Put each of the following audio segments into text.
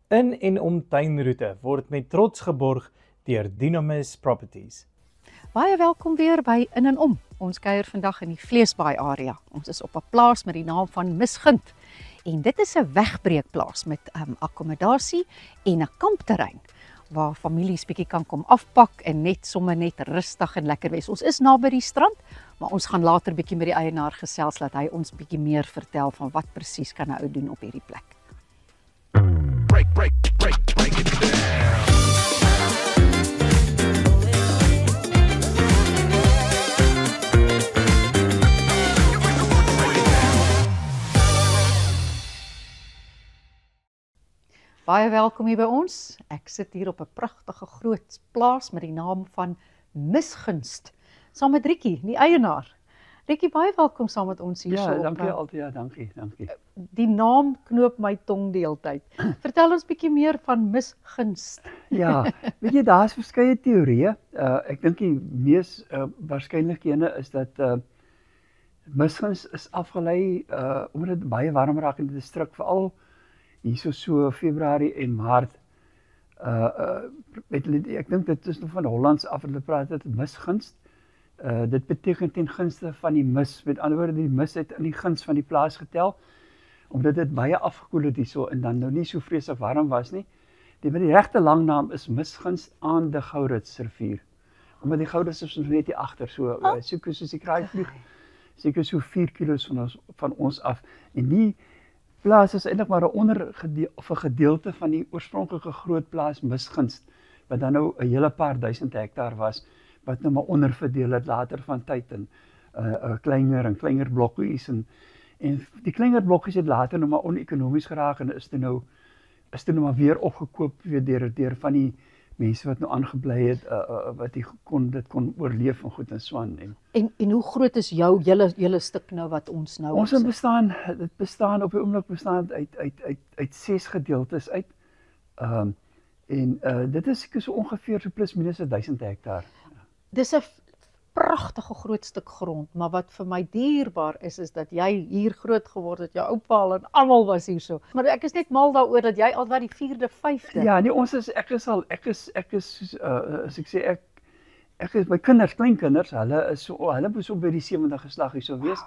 In en om tuinroete word met trots geborg deur Dynamis Properties. Baie welkom weer by In en Om. Ons kuier vandag in die Vleesbaai area. Ons is op 'n plaas met die naam van Misgunt. En dit is 'n wegbreekplaas met akkommodasie en 'n kampterrein waar families bietjie kan kom afpak en sommer net rustig en lekker wees. Ons is naby die strand, maar ons gaan later bietjie met die eienaar gesels dat hy ons bietjie meer vertel van wat presies kan 'n ou doen op hierdie plek. Break it down. Baie welkom hier by ons. Ek sit hier op 'n pragtige groot plaas met die naam van Misgunst. Saam met Rikkie, die eienaar. Rikkie, baie welkom saam met ons hier so op. Dankie altyd. Ja, dankie. Die naam knoop my tong die hele tyd. Vertel ons bietjie meer van Misgunst. Ja, weet jy, daar's verskeie teorieë. Ek dink die mees waarskynlike ene is dat misguns is afgelei omdat dit baie warm raak in die distrik, veral hierso so Februarie en Maart. Ek dink dit is nog van Hollands af, hulle praat dit misgunst. Dit beteken ten gunste van die mis. Met ander woorde, die mis het in die guns van die plaas getel, omdat dit baie afgekoel het hierso en dan nou nie so vreeslik warm was nie. Die regte langnaam is Misgunst aan die Gouritsrivier. Omdat die Gourits is net hier agter, so soos die kraaivlieg, seker so 4 kilos van ons af. En die plaas is eintlik maar 'n gedeelte van die oorspronklike groot plaas Misgunst, wat dan nou 'n hele paar duisend hektaar was, wat nou maar onderverdeel het later van tyd in kleiner blokkies en die kleiner blokkies het later nou maar onekonomies geraak en is toe nou maar weer opgekoop deur van die mense wat nou aangebly het wat dit kon oorleef en goed en swaan En hoe groot is julle stuk nou wat ons nou Ons bestaan op die oomblik uit 6 gedeeltes uit. Dit is seker so ongeveer so plus minus 1000 hektaar. Dis 'n pragtige groot stuk grond, maar wat vir my dierbaar is dat jy hier groot geword het, jou oupa en almal was hier so. Maar ek is net mal daaroor dat jy al wat die 4de, 5de. Ja, nee, ek is my kinders, kleinkinders, hulle moes op by die 70 geslag hier so wees.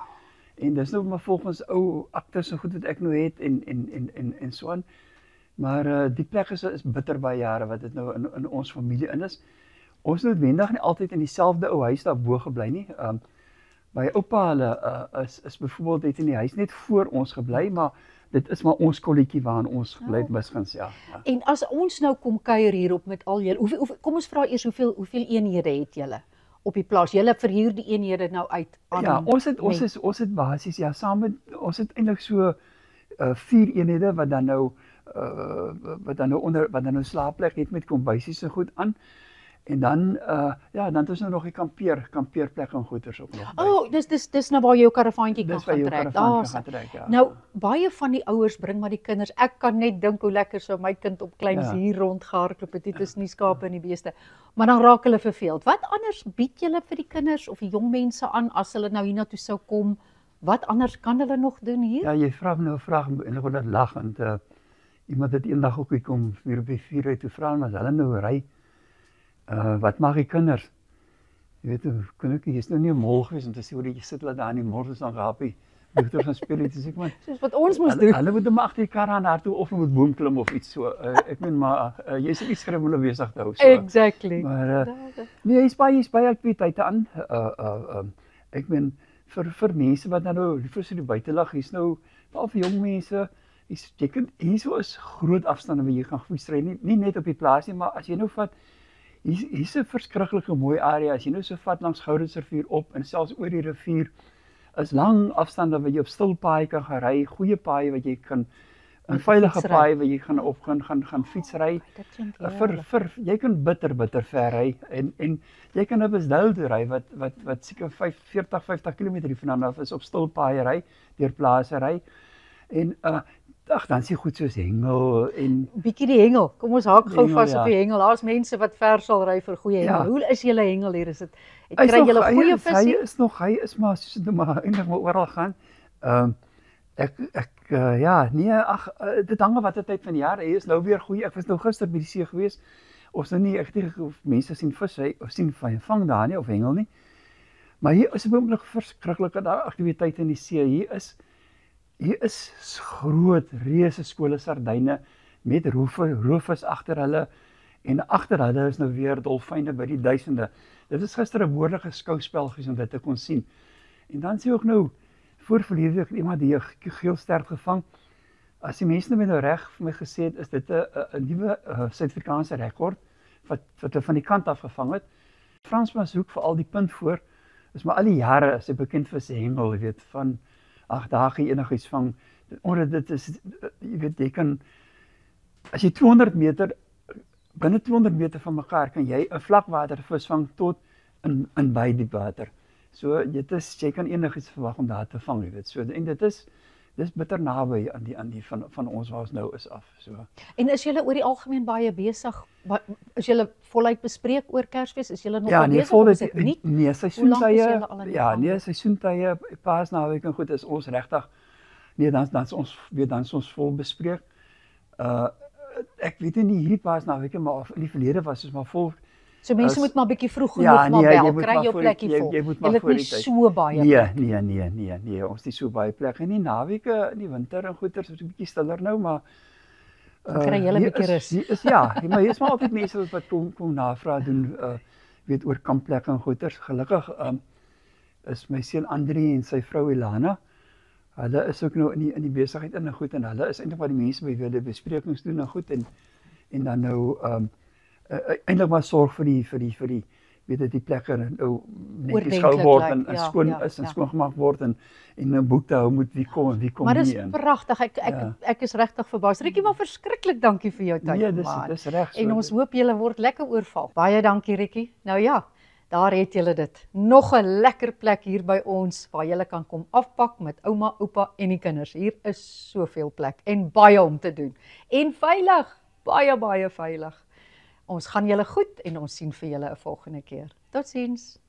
En dis nou maar volgens ou aktes en goed wat ek nou het en so aan. Maar die plek is bitter baie jare wat dit nou in ons familie in is. Ons het noodwendig nie altyd in dieselfde ou huis daarbo gebly nie. My oupa hulle is byvoorbeeld het in die huis net voor ons gebly, maar dit is maar ons kolletjie waarin ons gebly het Misguns, ja. En as ons nou kom kuier hierop met al julle, kom ons vra eers hoeveel eenhede het julle op die plaas? Julle verhuur die eenhede nou uit aan. Ja, ons het basies saam met ons het eintlik so 4 eenhede wat dan nou slaapplek het met kombuisies en goed aan. En dan het ons nou nog die kampeerplek en goeders ook nog. Dis nou waar jy jou karavaantjie kan gaan trek. Ja. Nou, baie van die ouers bring maar die kinders. Ek kan net dink hoe lekker sou my kind op kleins hier rondgehardloop het. Dit is nie skape en die beeste. Maar dan raak hulle verveeld. Wat anders bied julle vir die kinders of die jong mense aan as hulle nou hiernatoe sou kom? Wat anders kan hulle nog doen hier? Ja, jy vra my nou 'n vraag en ek word net lag want iemand het eendag ook gekom hier op die vuur uit te vra maar hulle nou ry. Wat mag die kinders? Jy weet, jy is nou nie 'n mol gewees om te sê hoe jy sit hulle daar in die mors aan gehapie. Dokters gaan speel iets ek man. Soos wat ons moes doen. Hulle moet hom agter die kar aan daartoe of hulle moet boom klim of iets so. Ek meen maar jy sal iets skryf om hulle besig te hou so. Exactly. Maar nee, hy's baie aktiwiteite aan. Ek meen vir mense wat nou liever so die buitelug, hier's nou veral vir jong mense, hierso is groot afstande waar jy kan fietsry, nie net op die plaas nie, maar as jy nou vat hier's 'n verskriklike mooi area, as jy nou so vat langs Gouritsrivier op en selfs oor die rivier, is lang afstande waar jy op stil paaie kan gaan ry, goeie paaie wat jy kan 'n veilige paai waar jy gaan fietsry. Jy kan bitter ver ry en jy kan op 'n besduil toe ry wat seker 40-50 km hiervandaan af is op stil paaie ry, deur plase ry. En dan is die goed soos hengel en bietjie die hengel. Kom ons haak gou vas op die hengel. Daar's mense wat ver sal ry vir goeie hengel. Hoe is julle hengel hier? Is dit kry julle goeie vis? Hy is maar soos dit maar eintlik maar oral gaan. Ja, nee, ag, dit hang af watter tyd van die jaar. Hy is nou weer goeie. Ek was nou gister by die see gewees. Ons nou nie ek het nie of mense sien vis of sien vang daar nie of hengel nie. Maar hier is 'n oomblik verskriklike aktiwiteit in die see. Hier is groot reuse skole sardyne met roofvis agter hulle en agter hulle is nou weer dolfyne by die duisende. Dit is gister 'n behoorlike skouspel gewees om dit te kon sien. En dan sien ek ook voor verlede week iemand die 'n geelstert gevang. As die mense nou reg vir my gesê het, is dit 'n nuwe Suid-Afrikaanse rekord wat hulle van die kant af gevang het. Fransman soek vir al die punt voor. Is maar al die jare is hy bekend vir sy hengel, jy weet, van 8 dae enigiets vang. Omdat dit is, jy weet, jy kan as jy 200 meter binne 200 meter van mekaar kan jy 'n vlakwatervis vang tot in baie diep water. So jy kan enigiets verwag om daar te vang, jy weet. So en dis bitter naby aan die van ons waar ons nou is af. So. En is julle oor die algemeen baie besig? Is julle voluit bespreek oor Kersfees? Is julle nog ja, besig voluit, of is dit nie? Nee, Hoe seisoentye. lank is julle al aan die Ja, gang? nee, seisoentye, Paasnaweek en goed is ons regtig. Nee, dan is ons vol bespreek. Ek weet nie hierdie Paasnaweek maar in die verlede was ons maar vol. So mense moet maar bietjie vroeg genoeg Ja, nee, maar jy bel, moet kry maar jou voor die- plekkie vol. jy moet maar Julle het voor nie die tyd. so baie plek. Nee, ons het nie so baie plek. En die naweke in die winter en goeters is 'n bietjie stiller nou, maar Dan kry julle 'n hier bietjie rus. hier is ja, maar hier is maar altyd mense wat kom navraag doen, weet oor kampplekke en goeters. Gelukkig is my seun Andri en sy vrou Ilana. Hulle is ook nou in die besigheid in en goed en hulle is eintlik wat die mense by wie hulle besprekings doen en goed en dan nou eintlik maar sorg vir die weet dit die plekke nou netjies gehou word en skoon is en skoongemaak word en 'n boek te hou moet wie kom en wie kom Maar nie. dis pragtig. Ek is regtig verbaas. Rikkie, maar verskriklik dankie vir jou tyd. Nee, man. dis reg so. En ons hoop julle word lekker oorval. Baie dankie Rikkie. Nou ja, daar het julle dit. Nog 'n lekker plek hier by ons waar julle kan kom afpak met ouma, oupa en die kinders. Hier is soveel plek en baie om te doen. En veilig, baie veilig. Ons gaan julle goed en ons sien vir julle 'n volgende keer. Totsiens.